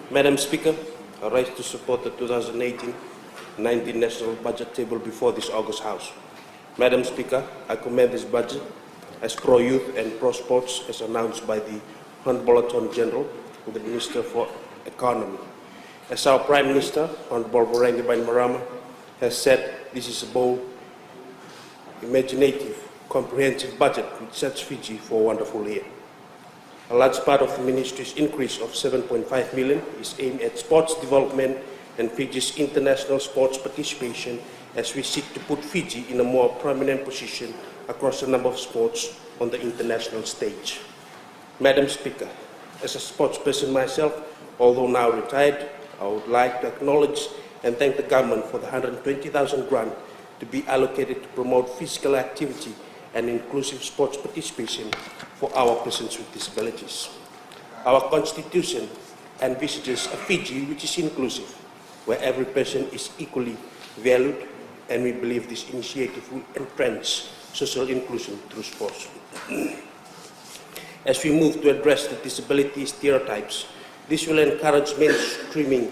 Madam Speaker, I rise to support the 2018-19 National Budget table before this August House. Madam Speaker, I commend this budget as pro-youth and pro-sports as announced by the Honourable Attorney General and the Minister for Economy. As our Prime Minister, Honourable Borangi Bainimarama, has said, this is a bold, imaginative, comprehensive budget which sets Fiji for a wonderful year. A large part of the Ministry's increase of 7.5 million is aimed at sports development and Fiji's international sports participation as we seek to put Fiji in a more prominent position across a number of sports on the international stage. Madam Speaker, as a sports person myself, although now retired, I would like to acknowledge and thank the government for the 120,000 grant to be allocated to promote physical activity and inclusive sports participation for our persons with disabilities. Our Constitution envisages a Fiji which is inclusive, where every person is equally valued, and we believe this initiative will entrench social inclusion through sports. As we move to address the disability stereotypes, this will encourage mainstreaming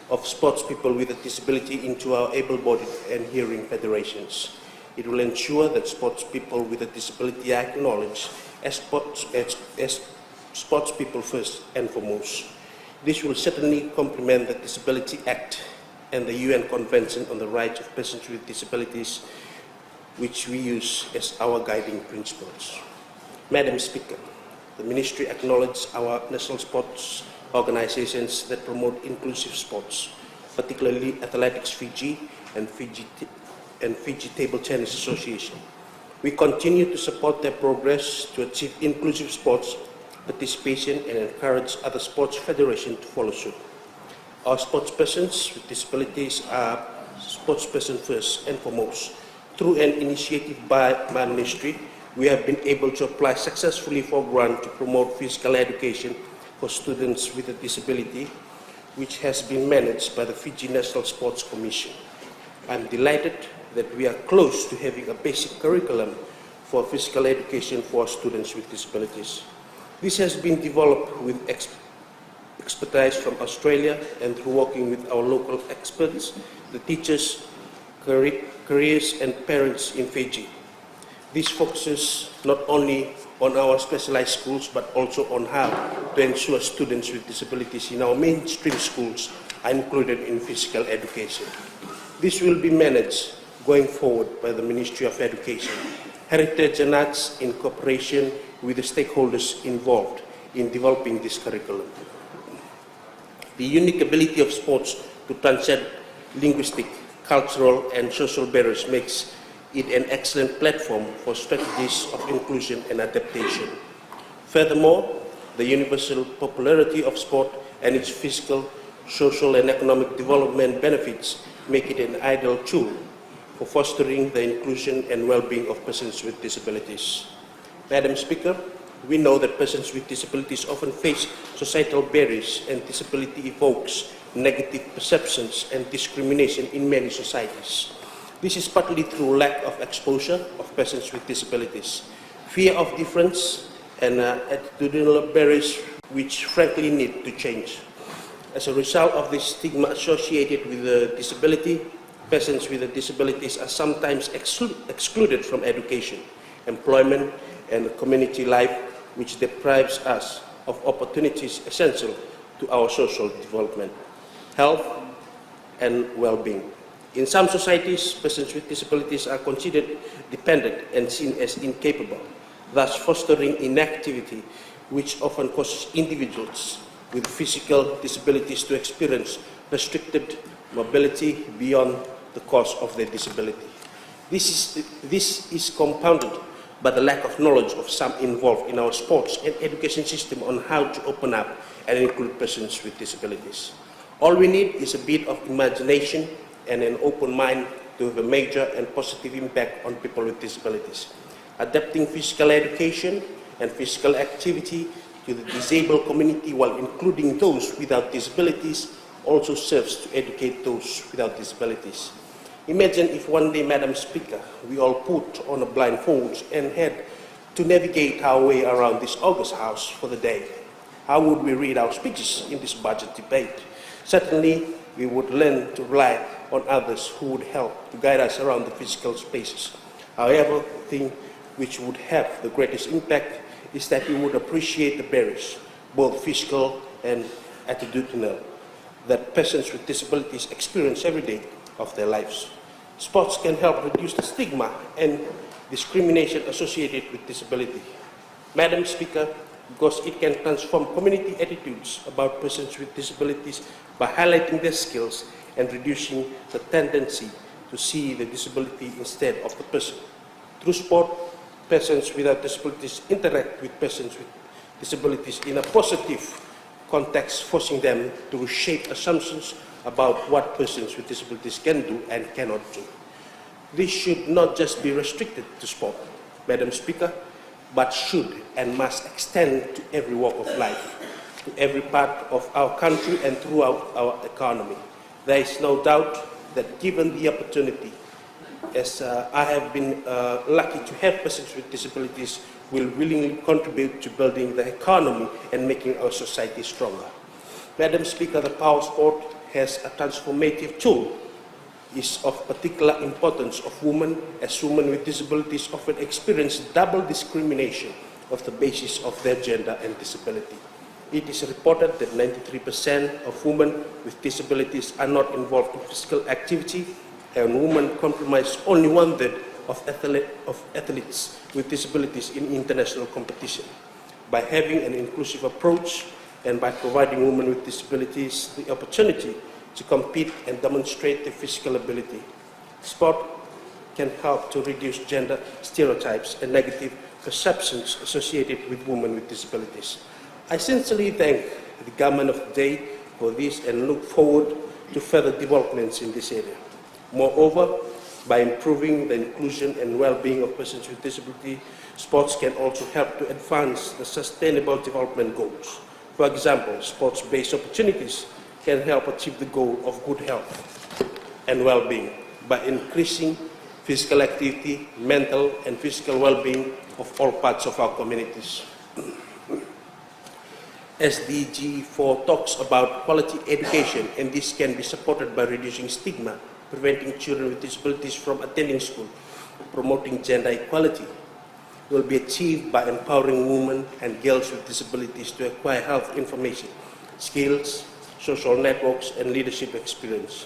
of sports people with a disability into our able-bodied and hearing federations. It will ensure that sports people with a disability are acknowledged as sports people first and foremost. This will certainly complement the Disability Act and the UN Convention on the Rights of Persons with Disabilities, which we use as our guiding principles. Madam Speaker, the Ministry acknowledges our national sports organizations that promote inclusive sports, particularly Athletics Fiji and Fiji Table Tennis Association. We continue to support their progress to achieve inclusive sports participation and encourage other sports federations to follow suit. Our sports persons with disabilities are sports persons first and foremost. Through an initiative by my ministry, we have been able to apply successfully for grant to promote physical education for students with a disability, which has been managed by the Fiji National Sports Commission. I'm delighted that we are close to having a basic curriculum for physical education for students with disabilities. This has been developed with expertise from Australia and through working with our local experts, the teachers, careers and parents in Fiji. This focuses not only on our specialized schools but also on how to ensure students with disabilities in our mainstream schools are included in physical education. This will be managed going forward by the Ministry of Education, Heritage and Arts in cooperation with the stakeholders involved in developing this curriculum. The unique ability of sports to transcend linguistic, cultural and social barriers makes it an excellent platform for strategies of inclusion and adaptation. Furthermore, the universal popularity of sport and its physical, social and economic development benefits make it an ideal tool for fostering the inclusion and well-being of persons with disabilities. Madam Speaker, we know that persons with disabilities often face societal barriers, and disability evokes negative perceptions and discrimination in many societies. This is partly through lack of exposure of persons with disabilities, fear of difference, and attitudinal barriers which frankly need to change. As a result of this stigma associated with a disability, persons with disabilities are sometimes excluded from education, employment, and community life, which deprives us of opportunities essential to our social development, health, and well-being. In some societies, persons with disabilities are considered dependent and seen as incapable, thus fostering inactivity, which often causes individuals with physical disabilities to experience restricted mobility beyond the cause of their disability. This is compounded by the lack of knowledge of some involved in our sports and education system on how to open up and include persons with disabilities. All we need is a bit of imagination and an open mind to have a major and positive impact on people with disabilities. Adapting physical education and physical activity to the disabled community while including those without disabilities also serves to educate those without disabilities. Imagine if one day, Madam Speaker, we all put on a blindfold and had to navigate our way around this August House for the day. how would we read our speeches in this budget debate? Certainly, we would learn to rely on others who would help to guide us around the physical spaces. However, the thing which would have the greatest impact is that we would appreciate the barriers, both physical and attitudinal, that persons with disabilities experience every day of their lives. Sports can help reduce the stigma and discrimination associated with disability. Madam Speaker, because it can transform community attitudes about persons with disabilities by highlighting their skills and reducing the tendency to see the disability instead of the person. Through sport, persons without disabilities interact with persons with disabilities in a positive context, forcing them to reshape assumptions about what persons with disabilities can do and cannot do. This should not just be restricted to sport, Madam Speaker, but should and must extend to every walk of life, to every part of our country and throughout our economy. There is no doubt that given the opportunity, as I have been lucky to have persons with disabilities, will willingly contribute to building the economy and making our society stronger. Madam Speaker, the power sport has a transformative tool is of particular importance of women, as women with disabilities often experience double discrimination of the basis of their gender and disability. It is reported that 93% of women with disabilities are not involved in physical activity, and women comprise only 1/3 of athletes with disabilities in international competition. By having an inclusive approach and by providing women with disabilities the opportunity to compete and demonstrate their physical ability, sport can help to reduce gender stereotypes and negative perceptions associated with women with disabilities. I sincerely thank the government of the day for this and look forward to further developments in this area. Moreover, by improving the inclusion and well-being of persons with disability, sports can also help to advance the sustainable development goals. For example, sports-based opportunities can help achieve the goal of good health and well-being by increasing physical activity, mental and physical well-being of all parts of our communities. SDG 4 talks about quality education, and this can be supported by reducing stigma, preventing children with disabilities from attending school, promoting gender equality. It will be achieved by empowering women and girls with disabilities to acquire health information, skills, social networks, and leadership experience,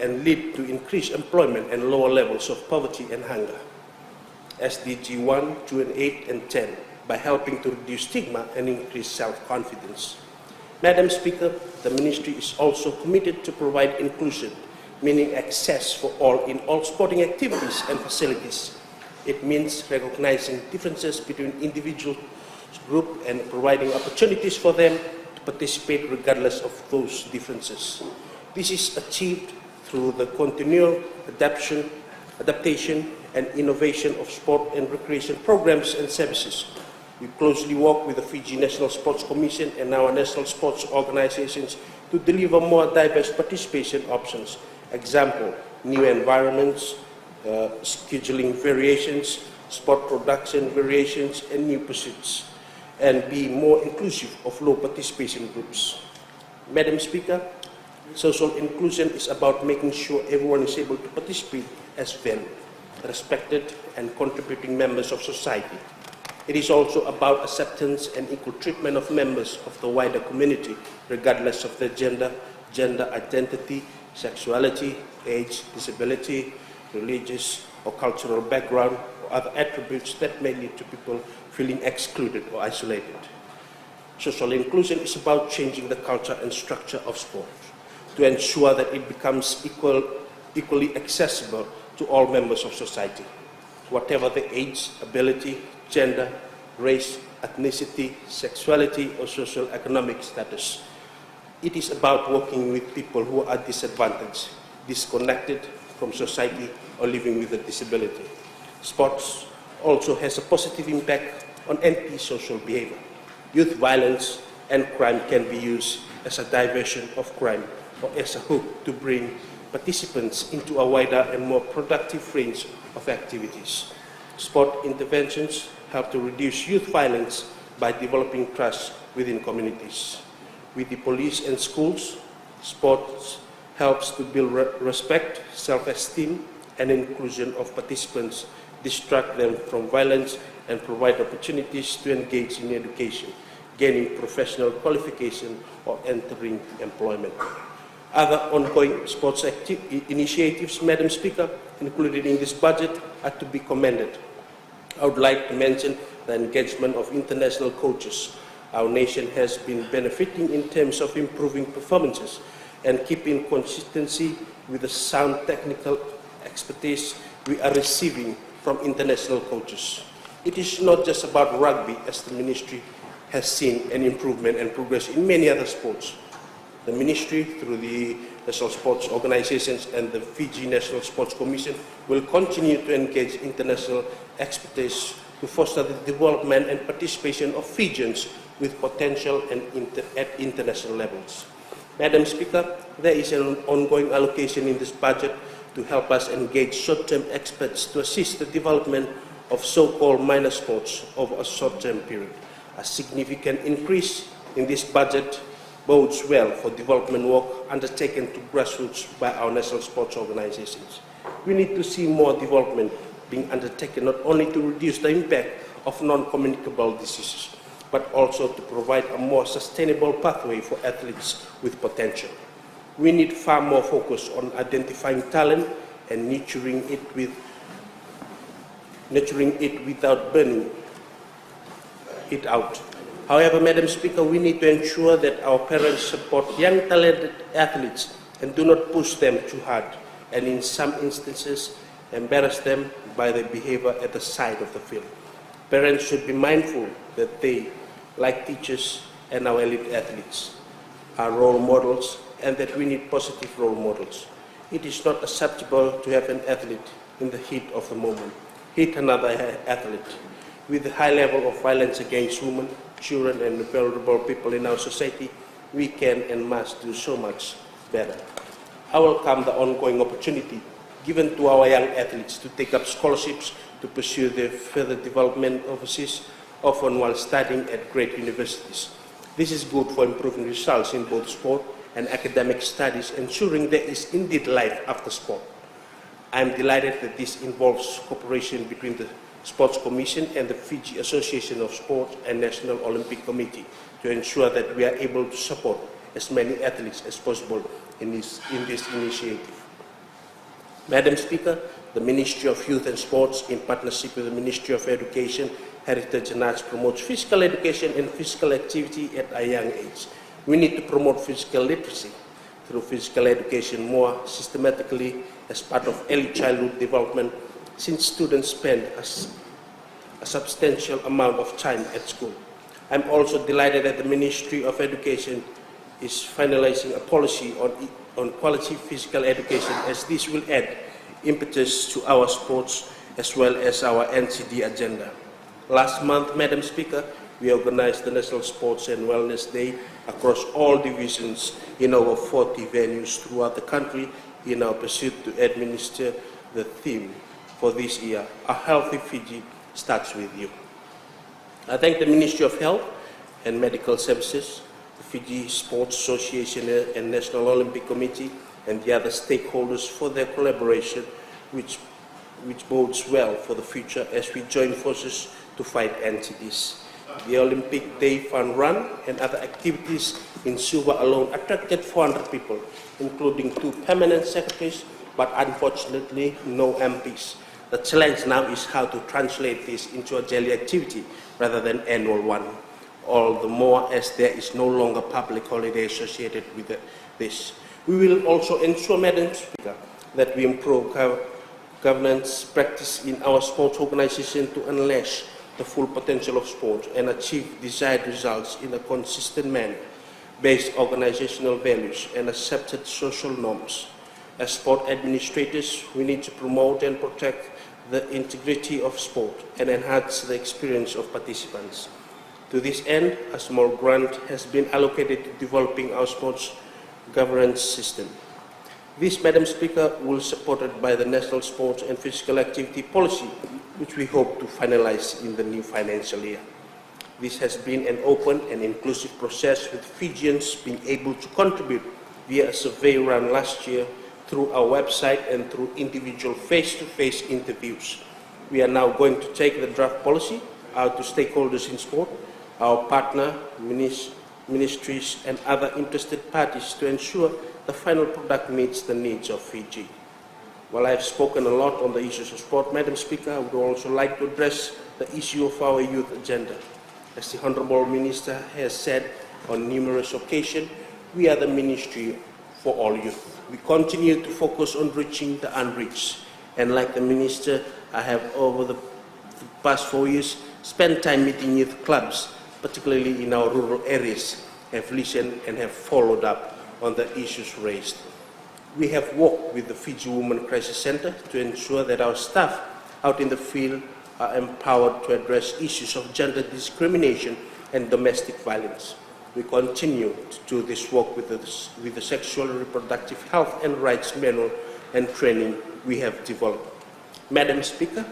and lead to increased employment and lower levels of poverty and hunger. SDG 1, 2, and 8, and 10, by helping to reduce stigma and increase self-confidence. Madam Speaker, the Ministry is also committed to provide inclusion, meaning access for all in all sporting activities and facilities. It means recognizing differences between individual groups and providing opportunities for them to participate regardless of those differences. This is achieved through the continual adaptation and innovation of sport and recreation programs and services. We closely work with the Fiji National Sports Commission and our national sports organizations to deliver more diverse participation options. Example, new environments, scheduling variations, sport production variations, and new pursuits, and be more inclusive of low participation groups. Madam Speaker, social inclusion is about making sure everyone is able to participate as valued, respected, and contributing members of society. It is also about acceptance and equal treatment of members of the wider community, regardless of their gender, gender identity, sexuality, age, disability, religious or cultural background, or other attributes that may lead to people feeling excluded or isolated. Social inclusion is about changing the culture and structure of sport to ensure that it becomes equally accessible to all members of society, whatever the age, ability, gender, race, ethnicity, sexuality, or socio-economic status. It is about working with people who are disadvantaged, disconnected from society, or living with a disability. Sports also has a positive impact on anti-social behavior. Youth violence and crime can be used as a diversion of crime or as a hook to bring participants into a wider and more productive range of activities. Sport interventions help to reduce youth violence by developing trust within communities. With the police and schools, sports helps to build respect, self-esteem, and inclusion of participants, distract them from violence, and provide opportunities to engage in education, gaining professional qualification, or entering employment. Other ongoing sports initiatives, Madam Speaker, included in this budget, are to be commended. I would like to mention the engagement of international coaches. Our nation has been benefiting in terms of improving performances and keeping consistency with the sound technical expertise we are receiving from international coaches. It is not just about rugby, as the Ministry has seen an improvement and progress in many other sports. The Ministry, through the National Sports Organizations and the Fiji National Sports Commission, will continue to engage international expertise to foster the development and participation of Fijians with potential and at international levels. Madam Speaker, there is an ongoing allocation in this budget to help us engage short-term experts to assist the development of so-called minor sports over a short-term period. A significant increase in this budget bodes well for development work undertaken to grassroots by our national sports organizations. We need to see more development being undertaken not only to reduce the impact of non-communicable diseases, but also to provide a more sustainable pathway for athletes with potential. We need far more focus on identifying talent and nurturing it without burning it out. However, Madam Speaker, we need to ensure that our parents support young talented athletes and do not push them too hard, and in some instances, embarrass them by their behavior at the side of the field. Parents should be mindful that they, like teachers and our elite athletes, are role models, and that we need positive role models. It is not acceptable to have an athlete in the heat of the moment hit another athlete. With the high level of violence against women, children, and vulnerable people in our society, we can and must do so much better. I welcome the ongoing opportunity given to our young athletes to take up scholarships to pursue their further development overseas, often while studying at great universities. This is good for improving results in both sport and academic studies, ensuring there is indeed life after sport. I am delighted that this involves cooperation between the Sports Commission and the Fiji Association of Sport and National Olympic Committee to ensure that we are able to support as many athletes as possible in this initiative. Madam Speaker, the Ministry of Youth and Sports, in partnership with the Ministry of Education, Heritage and Arts, promotes physical education and physical activity at a young age. We need to promote physical literacy through physical education more systematically as part of early childhood development, since students spend a substantial amount of time at school. I'm also delighted that the Ministry of Education is finalizing a policy on quality physical education, as this will add impetus to our sports as well as our NCD agenda. Last month, Madam Speaker, we organized the National Sports and Wellness Day across all divisions in over 40 venues throughout the country in our pursuit to administer the theme for this year, A Healthy Fiji Starts With You. I thank the Ministry of Health and Medical Services, the Fiji Sports Association and National Olympic Committee, and the other stakeholders for their collaboration, which bodes well for the future as we join forces to fight NCDs. The Olympic Day Fun Run and other activities in Suva alone attracted 400 people, including 2 permanent secretaries, but unfortunately no MPs. The challenge now is how to translate this into a daily activity rather than annual one, all the more as there is no longer public holiday associated with this. We will also ensure, Madam Speaker, that we improve governance practice in our sports organization to unleash the full potential of sport and achieve desired results in a consistent manner, based organizational values and accepted social norms. As sport administrators, we need to promote and protect the integrity of sport and enhance the experience of participants. To this end, a small grant has been allocated to developing our sports governance system. This, Madam Speaker, will be supported by the National Sports and Physical Activity Policy, which we hope to finalize in the new financial year. This has been an open and inclusive process, with Fijians being able to contribute via a survey run last year, through our website and through individual face-to-face interviews. We are now going to take the draft policy out to stakeholders in sport, our partner ministries and other interested parties, to ensure the final product meets the needs of Fiji. While I have spoken a lot on the issues of sport, Madam Speaker, I would also like to address the issue of our youth agenda. As the Honourable Minister has said on numerous occasions, we are the Ministry for all youth. We continue to focus on reaching the unreached. And like the Minister, I have over the past 4 years spent time meeting youth clubs, particularly in our rural areas, have listened and have followed up on the issues raised. We have worked with the Fiji Women Crisis Center to ensure that our staff out in the field are empowered to address issues of gender discrimination and domestic violence. We continue to do this work with the Sexual and Reproductive Health and Rights Manual and training we have developed. Madam Speaker,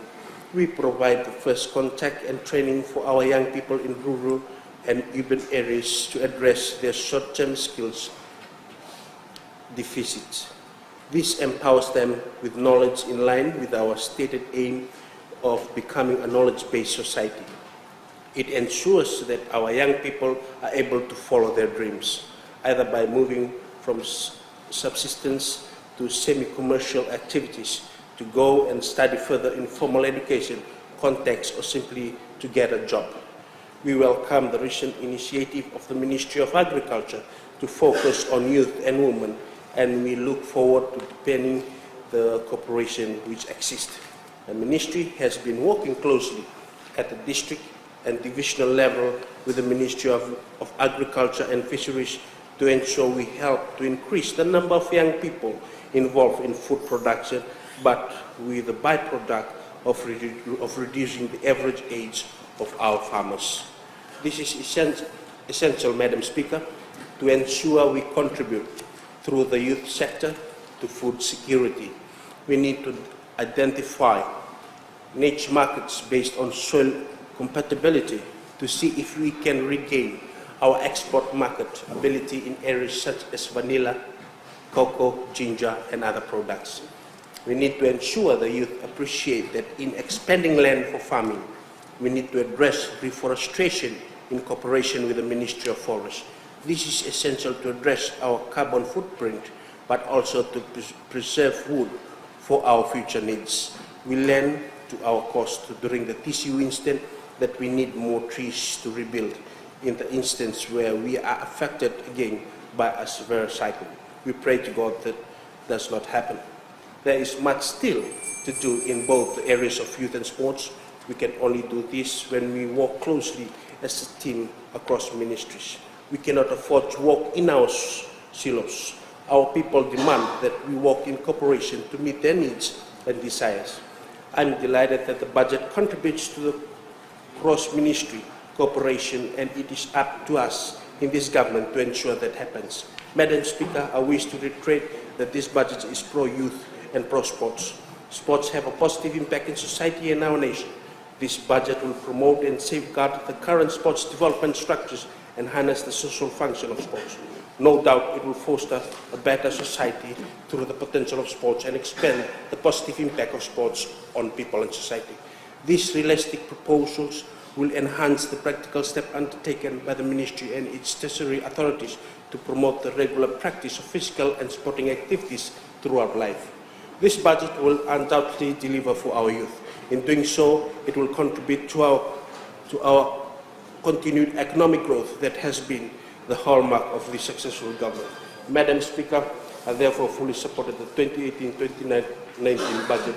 we provide the first contact and training for our young people in rural and urban areas to address their short-term skills deficits. This empowers them with knowledge in line with our stated aim of becoming a knowledge-based society. It ensures that our young people are able to follow their dreams, either by moving from subsistence to semi-commercial activities, to go and study further in formal education context, or simply to get a job. We welcome the recent initiative of the Ministry of Agriculture to focus on youth and women, and we look forward to deepening the cooperation which exists. The Ministry has been working closely at the district and divisional level with the Ministry of Agriculture and Fisheries to ensure we help to increase the number of young people involved in food production, but with the byproduct of reducing the average age of our farmers. This is essential, Madam Speaker, to ensure we contribute through the youth sector to food security. We need to identify niche markets based on soil compatibility to see if we can regain our export market ability in areas such as vanilla, cocoa, ginger, and other products. We need to ensure the youth appreciate that in expanding land for farming, we need to address reforestation in cooperation with the Ministry of Forests. This is essential to address our carbon footprint, but also to preserve wood for our future needs. We learned to our cost during the TCU incident that we need more trees to rebuild in the instance where we are affected again by a severe cyclone. We pray to God that does not happen. There is much still to do in both the areas of youth and sports. We can only do this when we work closely as a team across ministries. We cannot afford to work in our silos. Our people demand that we work in cooperation to meet their needs and desires. I'm delighted that the budget contributes to the cross-ministry cooperation, and it is up to us in this government to ensure that happens. Madam Speaker, I wish to reiterate that this budget is pro-youth and pro-sports. Sports have a positive impact in society and our nation. This budget will promote and safeguard the current sports development structures and harness the social function of sports. No doubt it will foster a better society through the potential of sports and expand the positive impact of sports on people and society. These realistic proposals will enhance the practical step undertaken by the Ministry and its tertiary authorities to promote the regular practice of physical and sporting activities throughout life. This budget will undoubtedly deliver for our youth. In doing so, it will contribute to our continued economic growth that has been the hallmark of this successful government. Madam Speaker, I therefore fully supported the 2018-2019 budget.